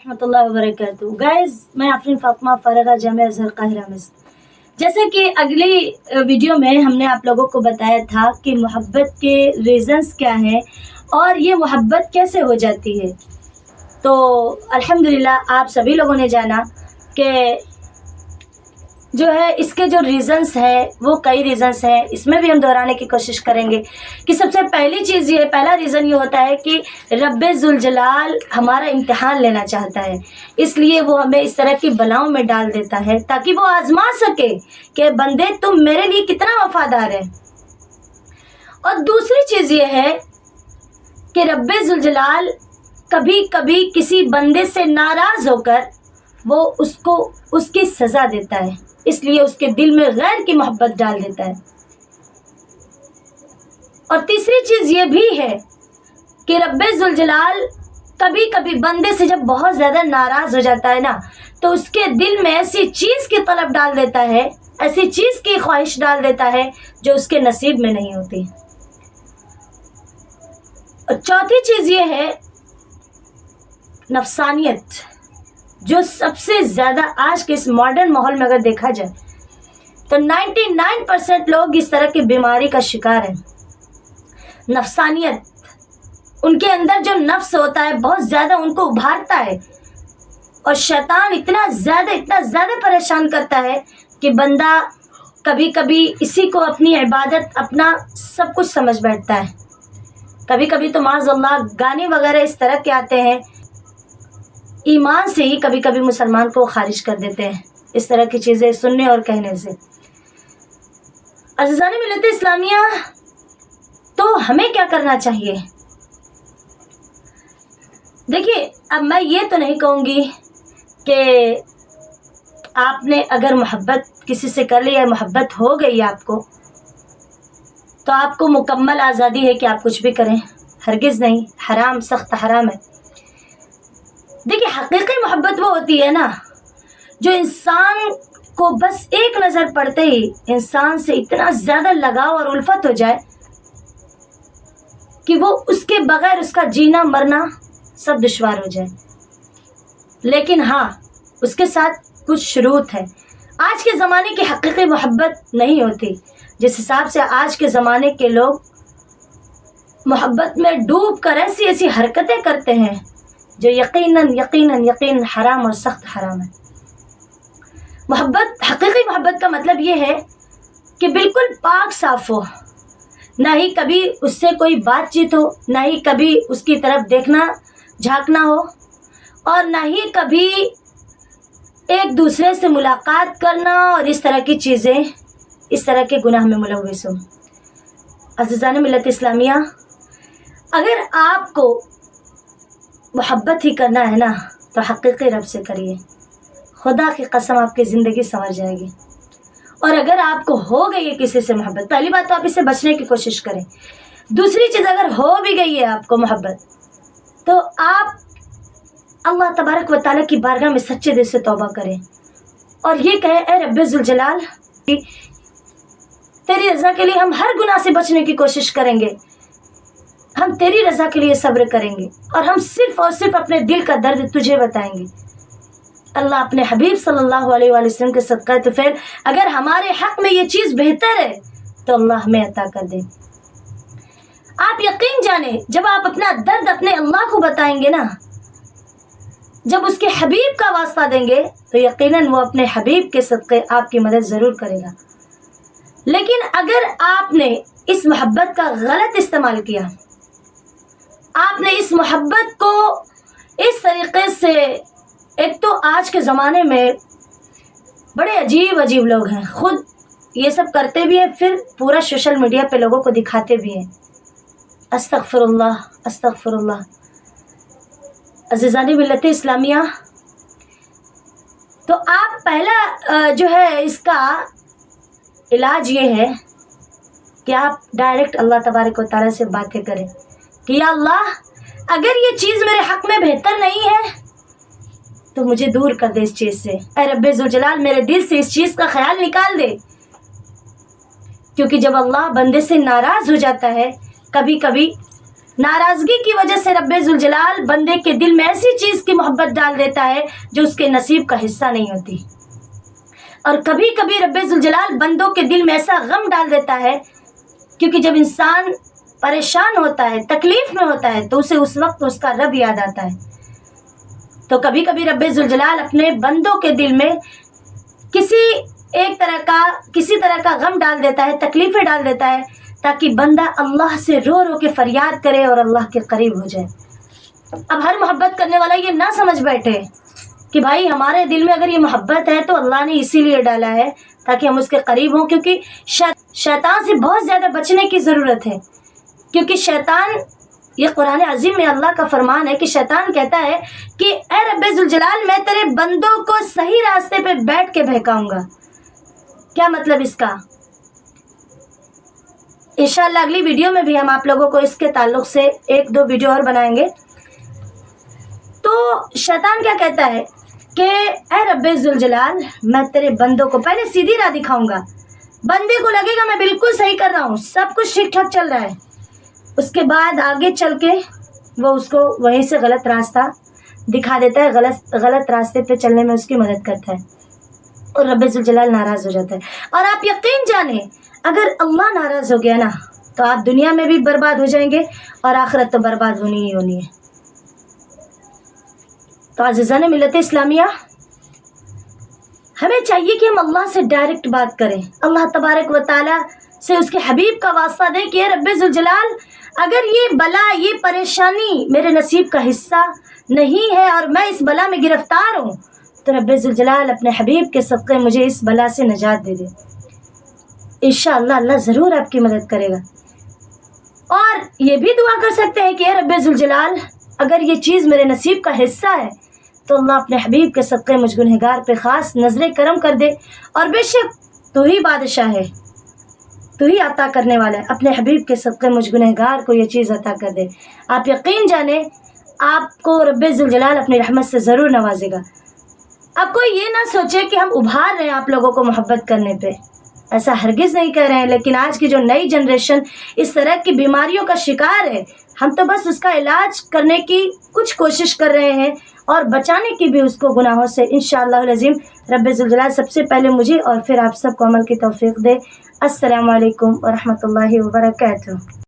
रहमतुल्लाहि व बरकातहू। गाइस, मैं आफरीन फातिमा फ़ारिगा जामिया अज़हर काहिरा में। जैसे कि अगली वीडियो में हमने आप लोगों को बताया था कि मोहब्बत के रीज़न्स क्या हैं और ये मोहब्बत कैसे हो जाती है। तो अल्हम्दुलिल्लाह आप सभी लोगों ने जाना कि जो है इसके जो रीज़न्स हैं वो कई रीज़न्स हैं। इसमें भी हम दोहराने की कोशिश करेंगे कि सबसे पहली चीज़ ये, पहला रीज़न ये होता है कि रब्बे ज़ुल जलाल हमारा इम्तिहान लेना चाहता है, इसलिए वो हमें इस तरह की बलाओं में डाल देता है ताकि वो आजमा सके कि बंदे तुम मेरे लिए कितना वफादार है। और दूसरी चीज़ ये है कि रब्बे ज़ुल जलाल कभी कभी किसी बंदे से नाराज़ होकर वो उसको उसकी सज़ा देता है, इसलिए उसके दिल में गैर की मोहब्बत डाल देता है। और तीसरी चीज़ ये भी है कि रब्बे ज़ुल जलाल कभी कभी बंदे से जब बहुत ज़्यादा नाराज़ हो जाता है ना, तो उसके दिल में ऐसी चीज़ की तलब डाल देता है, ऐसी चीज़ की ख्वाहिश डाल देता है जो उसके नसीब में नहीं होती। और चौथी चीज़ ये है नफसानियत, जो सबसे ज़्यादा आज के इस मॉडर्न माहौल में अगर देखा जाए तो 99% लोग इस तरह की बीमारी का शिकार हैं। नफसानियत, उनके अंदर जो नफ्स होता है बहुत ज़्यादा उनको उभारता है और शैतान इतना ज़्यादा परेशान करता है कि बंदा कभी कभी इसी को अपनी इबादत, अपना सब कुछ समझ बैठता है। कभी कभी तो माज़अल्लाह गाने वगैरह इस तरह के आते हैं, ईमान से ही कभी कभी मुसलमान को खारिज कर देते हैं इस तरह की चीज़ें सुनने और कहने से। अज़ीज़ान मिल्लत इस्लामिया, तो हमें क्या करना चाहिए? देखिए, अब मैं ये तो नहीं कहूँगी कि आपने अगर मोहब्बत किसी से कर ली है, मोहब्बत हो गई आपको, तो आपको मुकम्मल आज़ादी है कि आप कुछ भी करें। हरगिज़ नहीं, हराम, सख्त हराम है। देखिए, हकीकी मोहब्बत वो होती है ना जो इंसान को बस एक नज़र पड़ते ही इंसान से इतना ज़्यादा लगाव और उल्फत हो जाए कि वो उसके बगैर उसका जीना मरना सब दुश्वार हो जाए। लेकिन हाँ, उसके साथ कुछ शुरूत है। आज के ज़माने की हकीकी मोहब्बत नहीं होती। जिस हिसाब से आज के ज़माने के लोग मोहब्बत में डूब कर ऐसी ऐसी हरकतें करते हैं जो यकीनन हराम और सख्त हराम है। मोहब्बत, हकीकी मोहब्बत का मतलब ये है कि बिल्कुल पाक साफ हो, ना ही कभी उससे कोई बातचीत हो, ना ही कभी उसकी तरफ देखना झांकना हो, और ना ही कभी एक दूसरे से मुलाकात करना और इस तरह की चीज़ें, इस तरह के गुनाह में मुलव्विस हो। अज़ीज़ान मिल्लत इस्लामिया, अगर आपको मोहब्बत ही करना है ना तो हकीकी रब से करिए। खुदा की कसम आपकी ज़िंदगी संवर जाएगी। और अगर आपको हो गई है किसी से मोहब्बत, पहली बात तो आप इससे बचने की कोशिश करें। दूसरी चीज़, अगर हो भी गई है आपको मोहब्बत, तो आप अल्लाह तबारक व तआला की बारगाह में सच्चे दिल से तौबा करें और ये कहें, ए रब्बे ज़ुल जलाल, तेरी रज़ा के लिए हम हर गुनाह से बचने की कोशिश करेंगे, हम तेरी रज़ा के लिए सब्र करेंगे और हम सिर्फ़ और सिर्फ अपने दिल का दर्द तुझे बताएंगे। अल्लाह अपने हबीब सल्लल्लाहु अलैहि वसल्लम के सदक़ा तो फिर अगर हमारे हक़ में ये चीज़ बेहतर है तो अल्लाह हमें अता कर दे। आप यकीन जाने, जब आप अपना दर्द अपने अल्लाह को बताएंगे ना, जब उसके हबीब का वास्ता देंगे, तो यकीनन वो अपने हबीब के सदक़े आपकी मदद ज़रूर करेगा। लेकिन अगर आपने इस मोहब्बत का गलत इस्तेमाल किया, आपने इस मोहब्बत को इस तरीक़े से, एक तो आज के ज़माने में बड़े अजीब लोग हैं, खुद ये सब करते भी हैं, फिर पूरा सोशल मीडिया पे लोगों को दिखाते भी हैं। अस्तग़फ़िरुल्लाह, अस्तग़फ़िरुल्लाह। अज़ीज़ानी मिल्लत इस्लामिया, तो आप पहला जो है इसका इलाज ये है कि आप डायरेक्ट अल्लाह तबारक व तआला से बातें करें कि या अल्लाह, अगर ये चीज़ मेरे हक़ में बेहतर नहीं है तो मुझे दूर कर दे इस चीज़ से। ऐ रब्बे ज़ुल जलाल, मेरे दिल से इस चीज़ का ख्याल निकाल दे। क्योंकि जब अल्लाह बंदे से नाराज़ हो जाता है, कभी कभी ناراضگی کی وجہ سے رب ذوالجلال بندے کے دل میں ایسی چیز کی محبت ڈال دیتا ہے جو اس کے نصیب کا حصہ نہیں ہوتی. اور کبھی کبھی رب ذوالجلال بندوں کے دل میں ایسا غم ڈال دیتا ہے، کیونکہ جب انسان پریشان ہوتا ہے، تکلیف میں ہوتا ہے، تو اسے اس وقت اس کا رب یاد آتا ہے. تو کبھی کبھی رب ذوالجلال اپنے بندوں کے دل میں کسی طرح کا غم ڈال دیتا ہے، تکلیفیں ڈال دیتا ہے، تاکہ بندہ اللہ سے رو رو کے فریاد کرے اور اللہ کے قریب ہو جائے. اب ہر محبت کرنے والا یہ نہ سمجھ بیٹھے کہ بھائی ہمارے دل میں اگر یہ محبت ہے تو اللہ نے اسی لیے ڈالا ہے تاکہ ہم اس کے قریب ہوں، کیونکہ شیطان سے بہت زیادہ بچنے کی ضرورت ہے. کیونکہ شیطان، یہ قرآن عظیم میں اللہ کا فرمان ہے کہ شیطان کہتا ہے کہ اے رب ذوالجلال میں تیرے بندوں کو صحیح راستے پہ بیٹھ کے بہکاؤں گا. کیا مطلب اس کا؟ انشاءاللہ اگلی ویڈیو میں بھی ہم آپ لوگوں کو اس کے تعلق سے 1-2 ویڈیو اور بنائیں گے. تو شیطان کیا کہتا ہے کہ اے رب ذوالجلال میں تیرے بندوں کو پہلے سیدھی راہ دکھاؤں گا، بندے کو لگے گا میں بالکل صحیح کر رہا ہوں، سب کچھ ٹھیک ٹھاک چل رہا ہے. اس کے بعد آگے چل کے وہ اس کو وہیں سے غلط راستہ دکھا دیتا ہے، غلط راستے پہ چلنے میں اس کی مدد کرتا ہے، اور رب ذوالجلال ناراض ہو جاتا ہے. اور آپ یقین جانیں اگر اللہ ناراض ہو گیا نا تو آپ دنیا میں بھی برباد ہو جائیں گے اور آخرت تو برباد ہونی ہی ہونی ہے. تو عزیزان ملت اسلامیہ، ہمیں چاہیے کہ ہم اللہ سے ڈائریکٹ بات کریں، اللہ تبارک و تعالی سے اس کے حبیب کا واسطہ دیں کہ اے رب ذوالجلال اگر یہ بلا، یہ پریشانی میرے نصیب کا حصہ نہیں ہے اور میں اس بلا میں گرفتار ہوں، تو رب ذوالجلال اپنے حبیب کے صدقے مجھے اس بلا سے نجات دے دے. انشاءاللہ اللہ ضرور آپ کی مدد کرے گا. اور یہ بھی دعا کر سکتے ہیں کہ اے رب ذوالجلال اگر یہ چیز میرے نصیب کا حصہ ہے تو اللہ اپنے حبیب کے صدقے مجھ گنہگار پہ خاص نظر کرم کر دے، اور بے شک تو ہی بادشاہ ہے، تو ہی عطا کرنے والا ہے، اپنے حبیب کے صدقے مجھ گنہگار کو یہ چیز عطا کر دے. آپ یقین جانیں آپ کو رب ذوالجلال اپنی رحمت سے ضرور نوازے گا. اب کوئی یہ نہ سوچے کہ ہم ابھار رہے ہیں آپ لوگوں کو محبت کرنے پہ، ایسا ہرگز نہیں کہہ رہے ہیں. لیکن آج کی جو نئی جنریشن اس طرح کی بیماریوں کا شکار ہے، ہم تو بس اس کا علاج کرنے کی کچھ کوشش کر رہے ہیں اور بچانے کی بھی اس کو گناہوں سے. انشاءاللہ العظیم رب ذوالجلال سب سے پہلے مجھے اور پھر آپ سب کو عمل کی توفیق دے. السلام علیکم ورحمۃ اللہ وبرکاتہ.